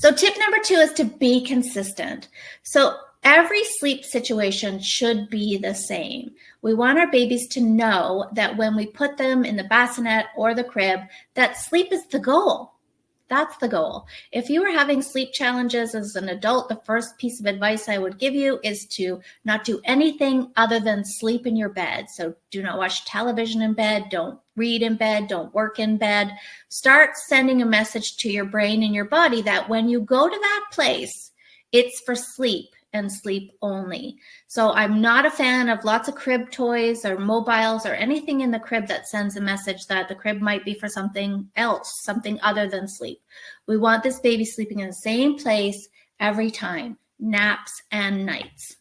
So tip number 2 is to be consistent. So every sleep situation should be the same. We want our babies to know that when we put them in the bassinet or the crib, that sleep is the goal. That's the goal. If you are having sleep challenges as an adult, the first piece of advice I would give you is to not do anything other than sleep in your bed. So do not watch television in bed, don't read in bed, don't work in bed. Start sending a message to your brain and your body that when you go to that place, it's for sleep and sleep only. So I'm not a fan of lots of crib toys or mobiles or anything in the crib that sends a message that the crib might be for something else, something other than sleep. We want this baby sleeping in the same place every time, naps and nights.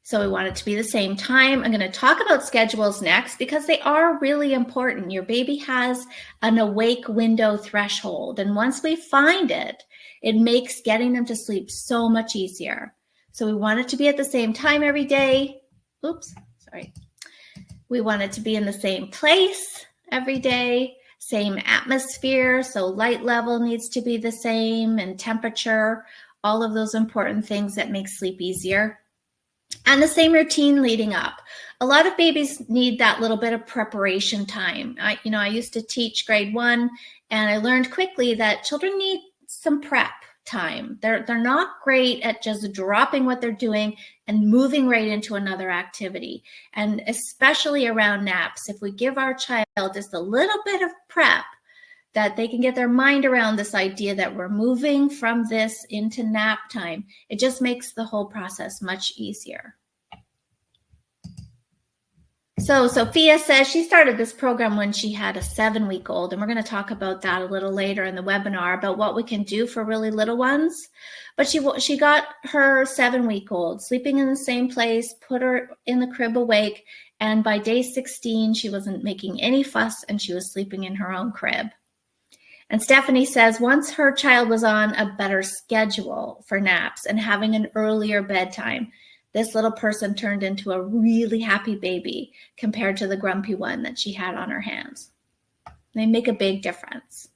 So we want it to be the same time. I'm going to talk about schedules next because they are really important. Your baby has an awake window threshold, and once we find it, it makes getting them to sleep so much easier. So we want it to be at the same time every day. We want it to be in the same place every day, same atmosphere. So light level needs to be the same, and temperature, all of those important things that make sleep easier. And the same routine leading up. A lot of babies need that little bit of preparation time. I used to teach grade 1, and I learned quickly that children need some prep time. They're not great at just dropping what they're doing and moving right into another activity. And especially around naps, if we give our child just a little bit of prep, that they can get their mind around this idea that we're moving from this into nap time, it just makes the whole process much easier. So Sophia says she started this program when she had a 7-week-old, and we're going to talk about that a little later in the webinar about what we can do for really little ones. But she got her 7-week-old sleeping in the same place, put her in the crib awake, and by day 16, she wasn't making any fuss and she was sleeping in her own crib. And Stephanie says once her child was on a better schedule for naps and having an earlier bedtime, this little person turned into a really happy baby compared to the grumpy one that she had on her hands. They make a big difference.